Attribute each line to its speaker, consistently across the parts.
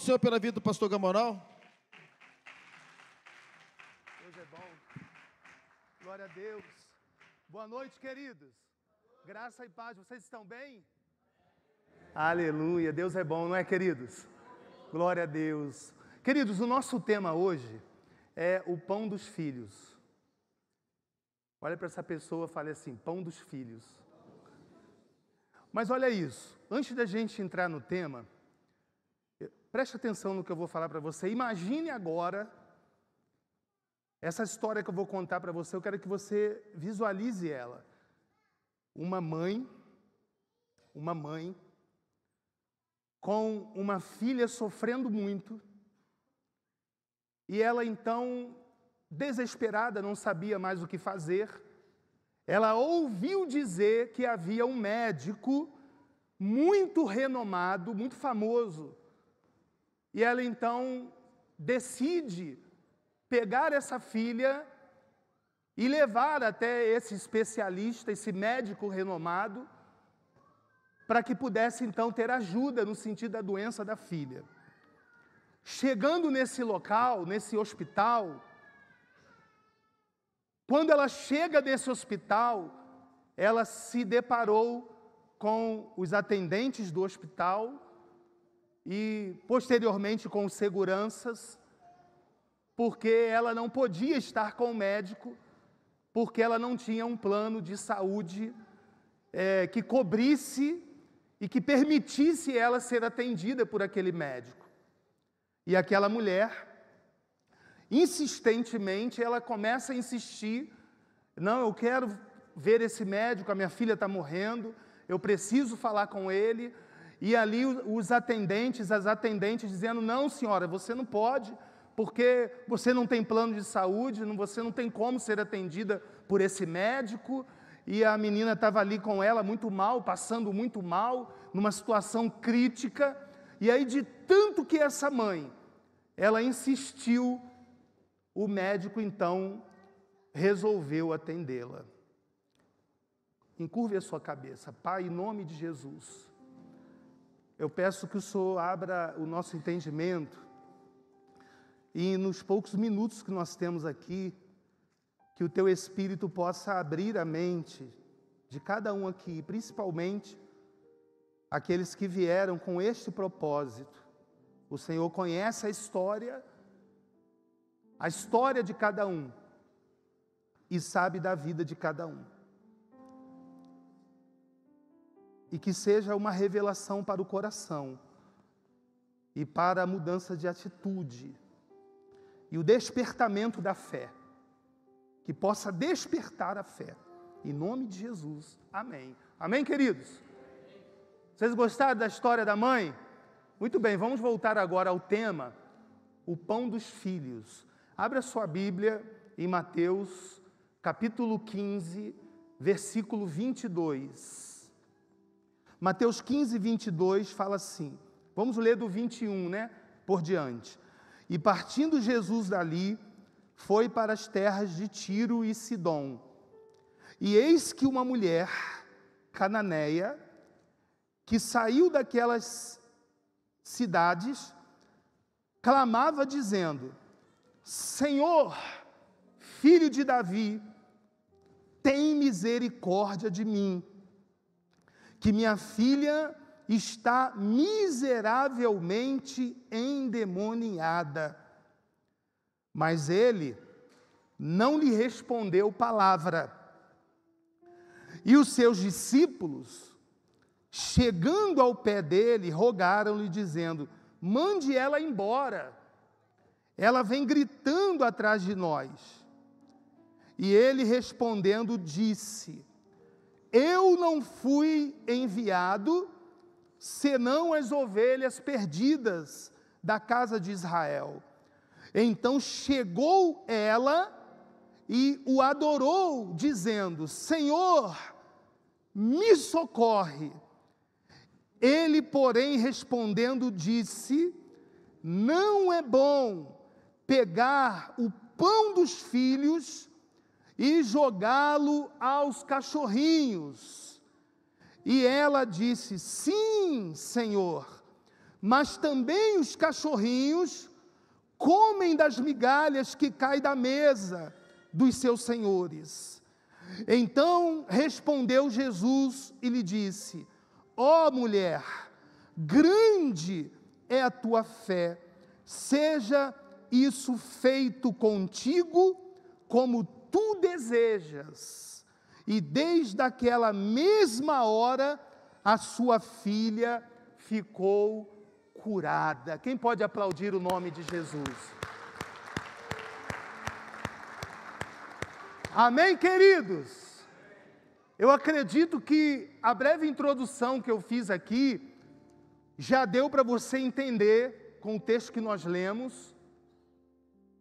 Speaker 1: Senhor pela vida do pastor Gamoral.
Speaker 2: Deus é bom. Glória a Deus. Boa noite, queridos. Graça e paz. Vocês estão bem? Aleluia. Deus é bom, não é, queridos? Glória a Deus. Queridos, o nosso tema hoje é o pão dos filhos. Olha para essa pessoa e fale assim, pão dos filhos. Mas olha isso, antes da gente entrar no tema, preste atenção no que eu vou falar para você. Imagine agora, essa história que eu vou contar para você, eu quero que você visualize ela. Uma mãe com uma filha sofrendo muito, e ela então, desesperada, não sabia mais o que fazer. Ela ouviu dizer que havia um médico muito renomado, muito famoso, e ela então decide pegar essa filha e levar até esse especialista, esse médico renomado, para que pudesse então ter ajuda no sentido da doença da filha. Chegando nesse local, nesse hospital, quando ela chega nesse hospital, ela se deparou com os atendentes do hospital e, posteriormente, com os seguranças, porque ela não podia estar com o médico, porque ela não tinha um plano de saúde que cobrisse e que permitisse ela ser atendida por aquele médico. E aquela mulher, insistentemente, ela começa a insistir, não, eu quero ver esse médico, a minha filha está morrendo, eu preciso falar com ele. E ali os atendentes, as atendentes dizendo, não senhora, você não pode, porque você não tem plano de saúde, você não tem como ser atendida por esse médico. E a menina estava ali com ela muito mal, passando muito mal, numa situação crítica. E aí, de tanto que essa mãe, ela insistiu, o médico então resolveu atendê-la. Encurve a sua cabeça. Pai, em nome de Jesus, eu peço que o Senhor abra o nosso entendimento e nos poucos minutos que nós temos aqui, que o Teu Espírito possa abrir a mente de cada um aqui, principalmente aqueles que vieram com este propósito. O Senhor conhece a história de cada um e sabe da vida de cada um. E que seja uma revelação para o coração e para a mudança de atitude e o despertamento da fé, que possa despertar a fé, em nome de Jesus, amém. Amém, queridos? Vocês gostaram da história da mãe? Muito bem, vamos voltar agora ao tema, o pão dos filhos. Abra sua Bíblia em Mateus, capítulo 15, versículo 22. Mateus 15, 22 fala assim, vamos ler do 21, por diante. E partindo Jesus dali, foi para as terras de Tiro e Sidom. E eis que uma mulher cananeia, que saiu daquelas cidades, clamava dizendo, Senhor, filho de Davi, tem misericórdia de mim, que minha filha está miseravelmente endemoniada. Mas ele não lhe respondeu palavra. E os seus discípulos, chegando ao pé dele, rogaram-lhe, dizendo, mande ela embora. Ela vem gritando atrás de nós. E ele respondendo disse, eu não fui enviado, senão as ovelhas perdidas da casa de Israel. Então chegou ela e o adorou, dizendo, Senhor, me socorre. Ele, porém, respondendo, disse, não é bom pegar o pão dos filhos e jogá-lo aos cachorrinhos. E ela disse, sim, Senhor, mas também os cachorrinhos comem das migalhas que caem da mesa dos seus senhores. Então respondeu Jesus e lhe disse: ó mulher, grande é a tua fé, seja isso feito contigo como tu desejas. E desde aquela mesma hora, a sua filha ficou curada. Quem pode aplaudir o nome de Jesus? Amém, queridos? Eu acredito que a breve introdução que eu fiz aqui já deu para você entender, com o texto que nós lemos,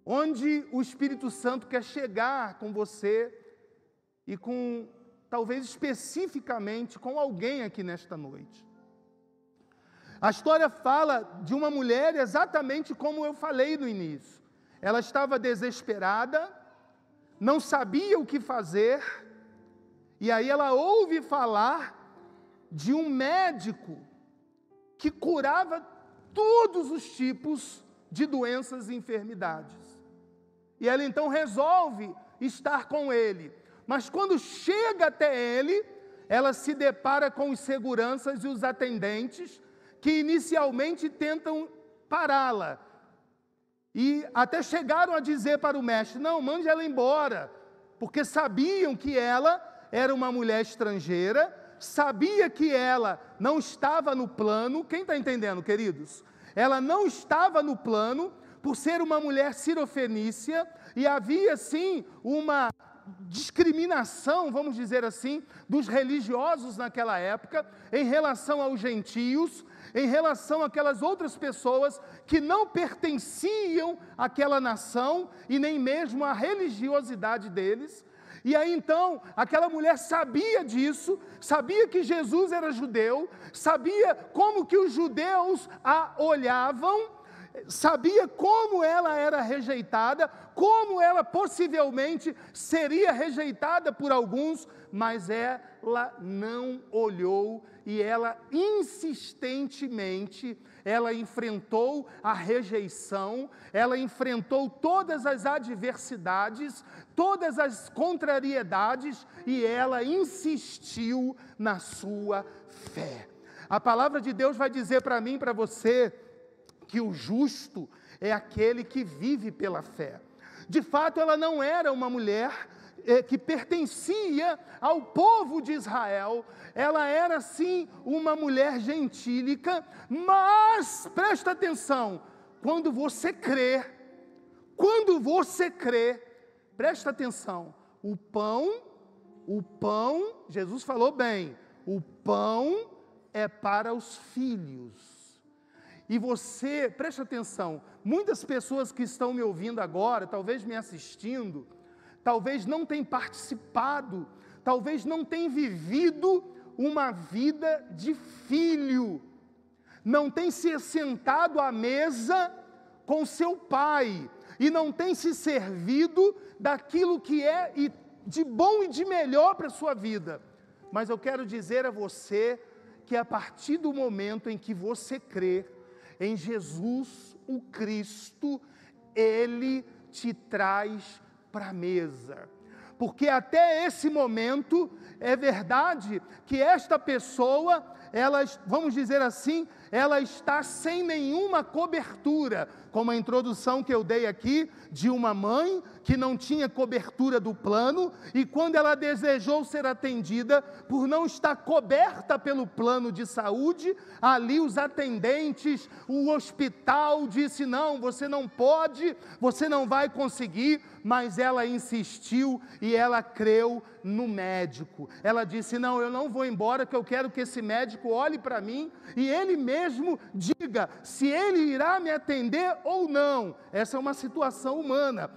Speaker 2: onde o Espírito Santo quer chegar com você e com, talvez especificamente, com alguém aqui nesta noite. A história fala de uma mulher exatamente como eu falei no início. Ela estava desesperada, não sabia o que fazer, e aí ela ouve falar de um médico que curava todos os tipos de doenças e enfermidades. E ela então resolve estar com ele. Mas quando chega até ele, ela se depara com os seguranças e os atendentes, que inicialmente tentam pará-la. E até chegaram a dizer para o mestre: não, mande ela embora, porque sabiam que ela era uma mulher estrangeira, sabia que ela não estava no plano. Quem está entendendo, queridos? Ela não estava no plano, por ser uma mulher cirofenícia, e havia sim uma discriminação, vamos dizer assim, dos religiosos naquela época, em relação aos gentios, em relação àquelas outras pessoas que não pertenciam àquela nação e nem mesmo à religiosidade deles. E aí então, aquela mulher sabia disso, sabia que Jesus era judeu, sabia como que os judeus a olhavam, sabia como ela era rejeitada, como ela possivelmente seria rejeitada por alguns, mas ela não olhou e ela insistentemente, ela enfrentou a rejeição, ela enfrentou todas as adversidades, todas as contrariedades, e ela insistiu na sua fé. A palavra de Deus vai dizer para mim e para você que o justo é aquele que vive pela fé. De fato, ela não era uma mulher que pertencia ao povo de Israel, ela era sim uma mulher gentílica, mas, presta atenção, quando você crê, presta atenção, o pão, Jesus falou bem, o pão é para os filhos. E você, preste atenção, muitas pessoas que estão me ouvindo agora, talvez me assistindo, talvez não tenham participado, talvez não tenham vivido uma vida de filho, não tem se sentado à mesa com seu pai, e não tem se servido daquilo que é de bom e de melhor para a sua vida. Mas eu quero dizer a você que a partir do momento em que você crê em Jesus, o Cristo, Ele te traz para a mesa. Porque até esse momento, é verdade que esta pessoa, ela, vamos dizer assim, ela está sem nenhuma cobertura, como a introdução que eu dei aqui, de uma mãe que não tinha cobertura do plano, e quando ela desejou ser atendida, por não estar coberta pelo plano de saúde, ali os atendentes, o hospital disse: não, você não pode, você não vai conseguir, mas ela insistiu e ela creu no médico. Ela disse: não, eu não vou embora, que eu quero que esse médico olhe para mim e ele mesmo diga se ele irá me atender ou não. Essa é uma situação humana.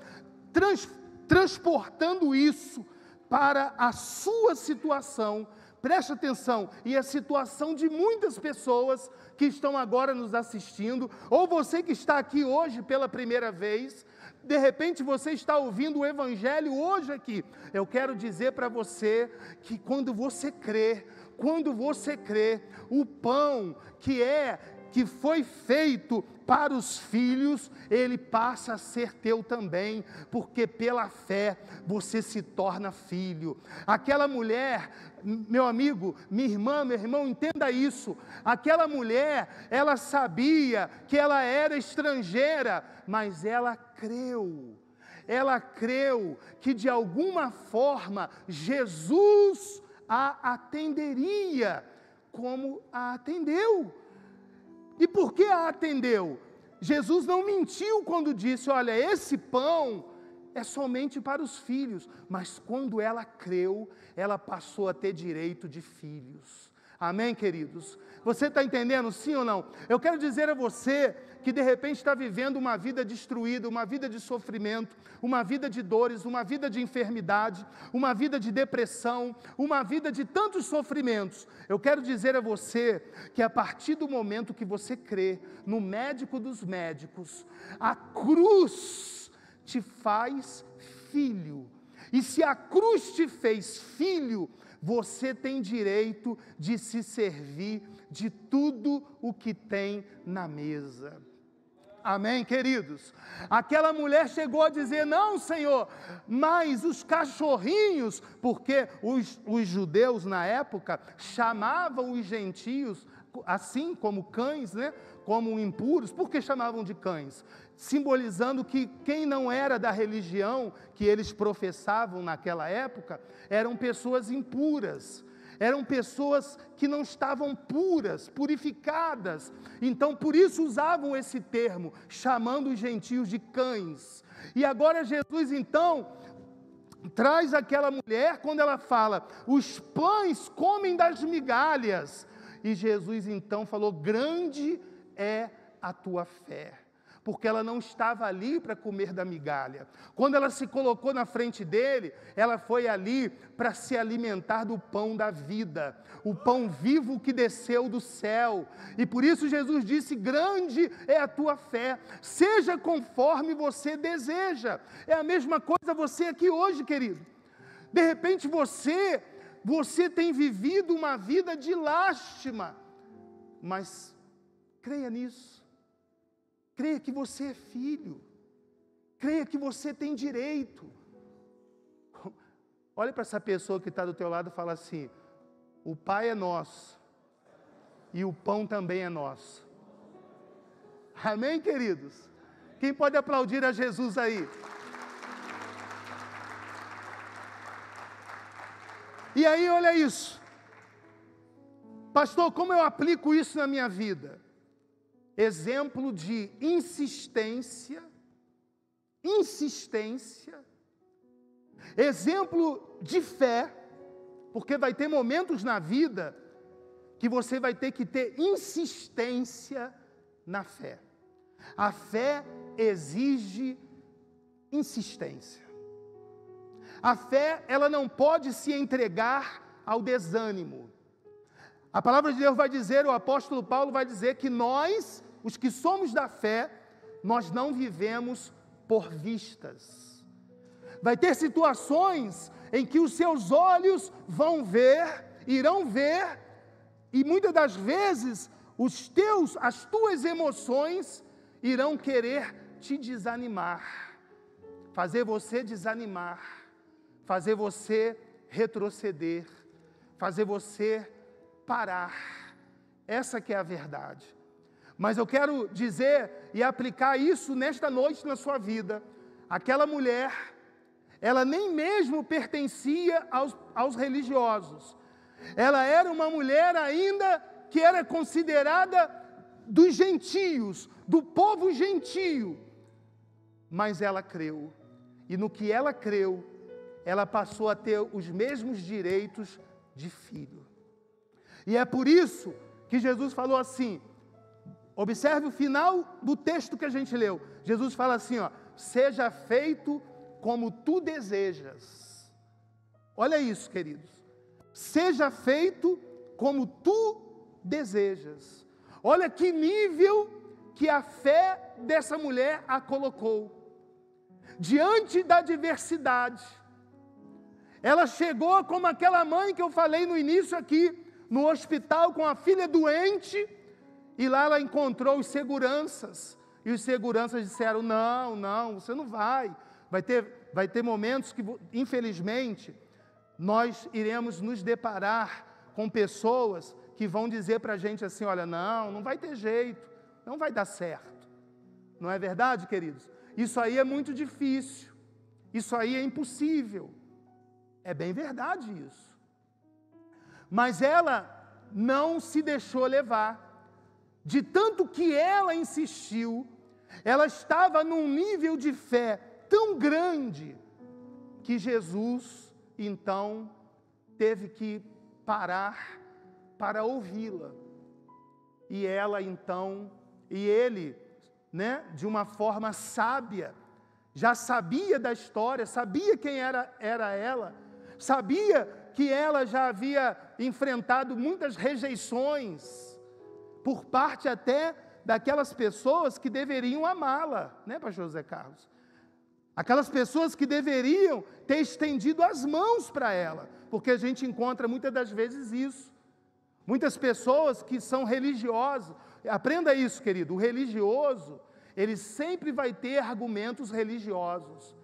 Speaker 2: Transportando isso para a sua situação, preste atenção, e a situação de muitas pessoas que estão agora nos assistindo, ou você que está aqui hoje pela primeira vez, de repente você está ouvindo o Evangelho hoje aqui. Eu quero dizer para você que quando você crê, o pão que é que foi feito para os filhos, ele passa a ser teu também, porque pela fé você se torna filho. Aquela mulher, meu amigo, minha irmã, meu irmão, entenda isso. Aquela mulher, ela sabia que ela era estrangeira, mas ela creu. Ela creu que de alguma forma Jesus a atenderia, como a atendeu. E por que a atendeu? Jesus não mentiu quando disse, olha, esse pão é somente para os filhos. Mas quando ela creu, ela passou a ter direito de filhos. Amém, queridos? Você está entendendo, sim ou não? Eu quero dizer a você que de repente está vivendo uma vida destruída, uma vida de sofrimento, uma vida de dores, uma vida de enfermidade, uma vida de depressão, uma vida de tantos sofrimentos. Eu quero dizer a você que a partir do momento que você crê no médico dos médicos, a cruz te faz filho. E se a cruz te fez filho, você tem direito de se servir de tudo o que tem na mesa. Amém, queridos? Aquela mulher chegou a dizer, não, Senhor, mas os cachorrinhos, porque os judeus na época chamavam os gentios, assim como cães, né? Como impuros. Por que chamavam de cães? Simbolizando que quem não era da religião que eles professavam naquela época, eram pessoas impuras. Eram pessoas que não estavam puras, purificadas. Então, por isso usavam esse termo, chamando os gentios de cães. E agora Jesus, então, traz aquela mulher, quando ela fala, os pães comem das migalhas. E Jesus, então, falou, grande é a tua fé. Porque ela não estava ali para comer da migalha. Quando ela se colocou na frente dele, ela foi ali para se alimentar do pão da vida, o pão vivo que desceu do céu. E por isso Jesus disse, grande é a tua fé, seja conforme você deseja. É a mesma coisa você aqui hoje, querido. De repente você tem vivido uma vida de lástima, mas creia nisso. Creia que você é filho. Creia que você tem direito. Olha para essa pessoa que está do teu lado e fala assim, o Pai é nosso e o pão também é nosso. Amém, queridos? Quem pode aplaudir a Jesus aí? E aí, olha isso. Pastor, como eu aplico isso na minha vida? Exemplo de insistência, exemplo de fé, porque vai ter momentos na vida que você vai ter que ter insistência na fé. A fé exige insistência. A fé, ela não pode se entregar ao desânimo. A palavra de Deus vai dizer, o apóstolo Paulo vai dizer que nós, os que somos da fé, nós não vivemos por vistas. Vai ter situações em que os seus olhos irão ver, e muitas das vezes as tuas emoções irão querer te desanimar, fazer você desanimar, fazer você retroceder, fazer você parar. Essa que é a verdade. Mas eu quero dizer e aplicar isso nesta noite na sua vida. Aquela mulher, ela nem mesmo pertencia aos religiosos. Ela era uma mulher ainda que era considerada dos gentios, do povo gentio. Mas ela creu. E no que ela creu, ela passou a ter os mesmos direitos de filho. E é por isso que Jesus falou assim, observe o final do texto que a gente leu. Jesus fala assim, ó, seja feito como tu desejas. Olha isso, queridos. Seja feito como tu desejas. Olha que nível que a fé dessa mulher a colocou. Diante da adversidade, ela chegou como aquela mãe que eu falei no início aqui, no hospital com a filha doente, E lá ela encontrou os seguranças. E os seguranças disseram, não, você não vai. Vai ter momentos que, infelizmente, nós iremos nos deparar com pessoas que vão dizer para a gente assim, olha, não vai ter jeito, não vai dar certo. Não é verdade, queridos? Isso aí é muito difícil. Isso aí é impossível. É bem verdade isso. Mas ela não se deixou levar. De tanto que ela insistiu, ela estava num nível de fé tão grande que Jesus, então, teve que parar para ouvi-la. E ela, então, e ele, de uma forma sábia, já sabia da história, sabia quem era ela, sabia que ela já havia enfrentado muitas rejeições, por parte até daquelas pessoas que deveriam amá-la, pastor José Carlos? Aquelas pessoas que deveriam ter estendido as mãos para ela, porque a gente encontra muitas das vezes isso. Muitas pessoas que são religiosas, aprenda isso, querido, o religioso, ele sempre vai ter argumentos religiosos,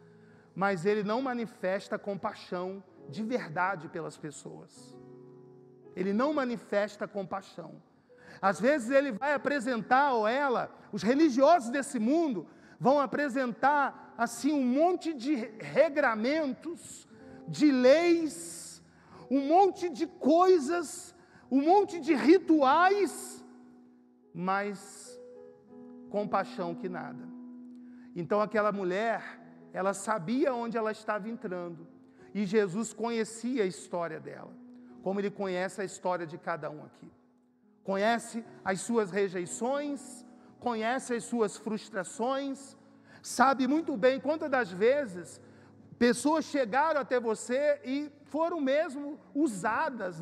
Speaker 2: mas ele não manifesta compaixão de verdade pelas pessoas. Ele não manifesta compaixão. Às vezes ele vai apresentar, ou ela, os religiosos desse mundo, vão apresentar, assim, um monte de regramentos, de leis, um monte de coisas, um monte de rituais, mas compaixão que nada. Então aquela mulher, ela sabia onde ela estava entrando, e Jesus conhecia a história dela, como Ele conhece a história de cada um aqui. Conhece as suas rejeições, conhece as suas frustrações, sabe muito bem quantas das vezes pessoas chegaram até você e foram mesmo usadas,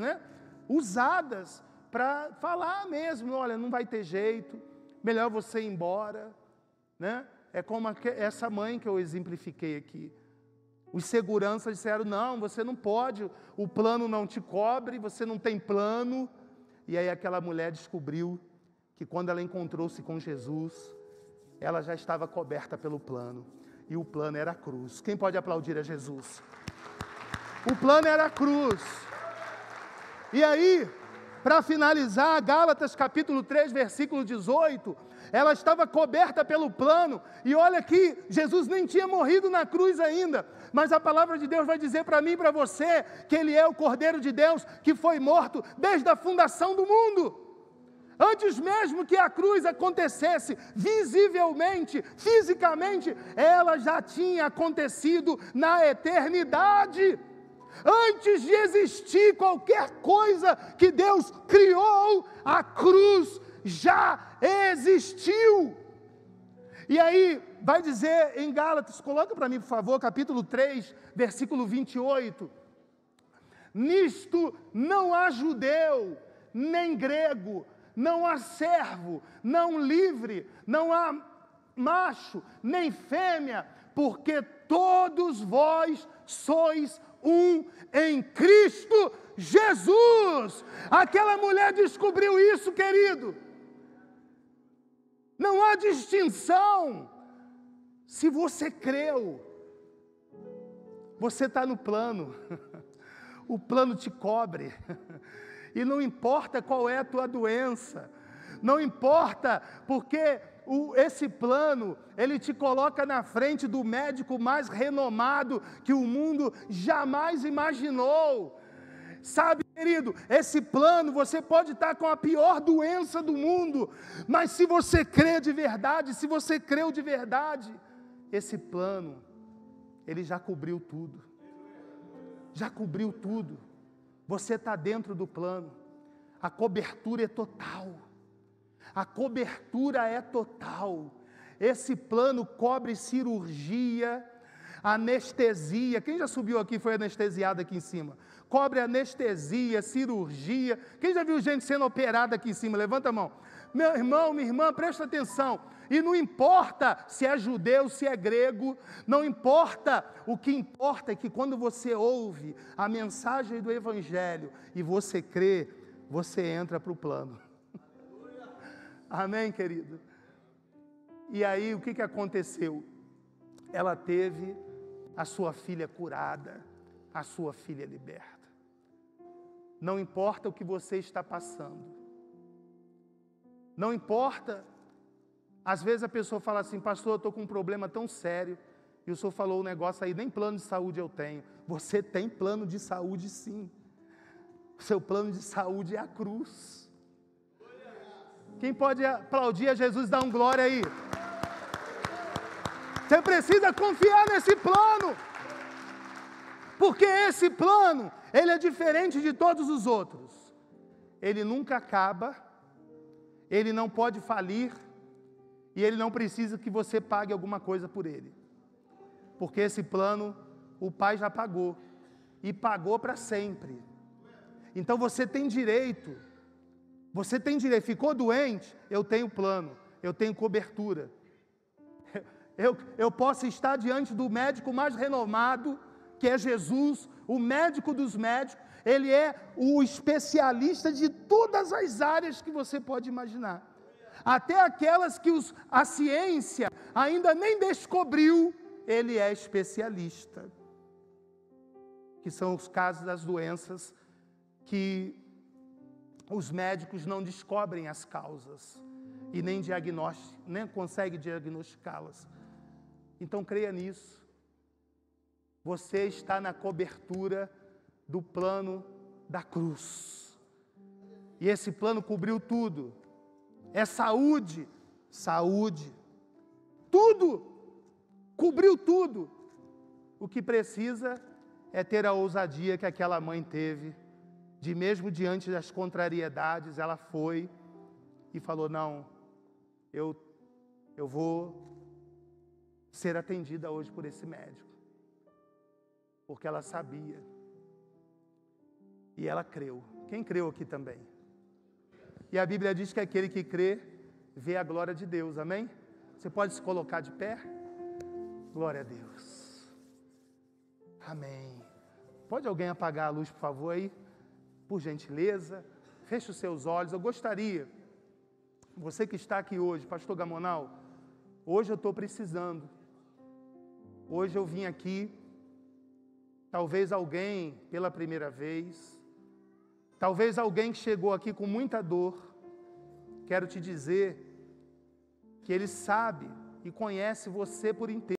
Speaker 2: usadas para falar mesmo, olha, não vai ter jeito, melhor você ir embora, É como essa mãe que eu exemplifiquei aqui. Os seguranças disseram, não, você não pode, o plano não te cobre, você não tem plano. E aí aquela mulher descobriu que quando ela encontrou-se com Jesus, ela já estava coberta pelo plano. E o plano era a cruz. Quem pode aplaudir a Jesus? O plano era a cruz. E aí, para finalizar, Gálatas capítulo 3, versículo 18, ela estava coberta pelo plano, e olha que Jesus nem tinha morrido na cruz ainda, mas a palavra de Deus vai dizer para mim e para você, que Ele é o Cordeiro de Deus, que foi morto desde a fundação do mundo. Antes mesmo que a cruz acontecesse, visivelmente, fisicamente, ela já tinha acontecido na eternidade. Antes de existir qualquer coisa que Deus criou, a cruz já existiu. E aí, vai dizer em Gálatas, coloca para mim, por favor, capítulo 3, versículo 28. Nisto não há judeu, nem grego, não há servo, não livre, não há macho, nem fêmea, porque todos vós sois um em Cristo Jesus. Aquela mulher descobriu isso, querido. Não há distinção. Se você creu, você está no plano. O plano te cobre. E não importa qual é a tua doença, não importa, porque esse plano, ele te coloca na frente do médico mais renomado que o mundo jamais imaginou. Sabe, querido, esse plano, você pode estar com a pior doença do mundo, mas se você crê de verdade, se você creu de verdade, esse plano, ele já cobriu tudo. Já cobriu tudo. Você está dentro do plano. A cobertura é total. A cobertura é total. Esse plano cobre cirurgia, anestesia. Quem já subiu aqui e foi anestesiado aqui em cima? Cobre anestesia, cirurgia. Quem já viu gente sendo operada aqui em cima? Levanta a mão. Meu irmão, minha irmã, presta atenção. E não importa se é judeu, se é grego, não importa. O que importa é que quando você ouve a mensagem do Evangelho e você crê, você entra para o plano. Amém, querido? E aí, o que aconteceu? Ela teve a sua filha curada, a sua filha liberta. Não importa o que você está passando. Não importa. Às vezes a pessoa fala assim, pastor, eu estou com um problema tão sério. E o senhor falou um negócio aí, nem plano de saúde eu tenho. Você tem plano de saúde sim. O seu plano de saúde é a cruz. Quem pode aplaudir a Jesus, dá um glória aí. Você precisa confiar nesse plano. Porque esse plano, ele é diferente de todos os outros. Ele nunca acaba, ele não pode falir, e ele não precisa que você pague alguma coisa por ele. Porque esse plano, o Pai já pagou, e pagou para sempre. Então você tem direito, ficou doente, eu tenho plano, eu tenho cobertura. Eu posso estar diante do médico mais renomado, que é Jesus, o médico dos médicos, ele é o especialista de todas as áreas que você pode imaginar. Até aquelas que a ciência ainda nem descobriu, ele é especialista. Que são os casos das doenças que os médicos não descobrem as causas e nem conseguem diagnosticá-las. Então creia nisso. Você está na cobertura do plano da cruz. E esse plano cobriu tudo. É saúde, tudo, cobriu tudo. O que precisa é ter a ousadia que aquela mãe teve, de mesmo diante das contrariedades, ela foi e falou, não, eu vou ser atendida hoje por esse médico. Porque ela sabia. E ela creu. Quem creu aqui também? E a Bíblia diz que aquele que crê, vê a glória de Deus, amém? Você pode se colocar de pé? Glória a Deus. Amém. Pode alguém apagar a luz, por favor, aí? Por gentileza. Feche os seus olhos. Eu gostaria, você que está aqui hoje, pastor Gamonal, hoje eu estou precisando. Hoje eu vim aqui, talvez alguém pela primeira vez, talvez alguém que chegou aqui com muita dor. Quero te dizer que Ele sabe e conhece você por inteiro.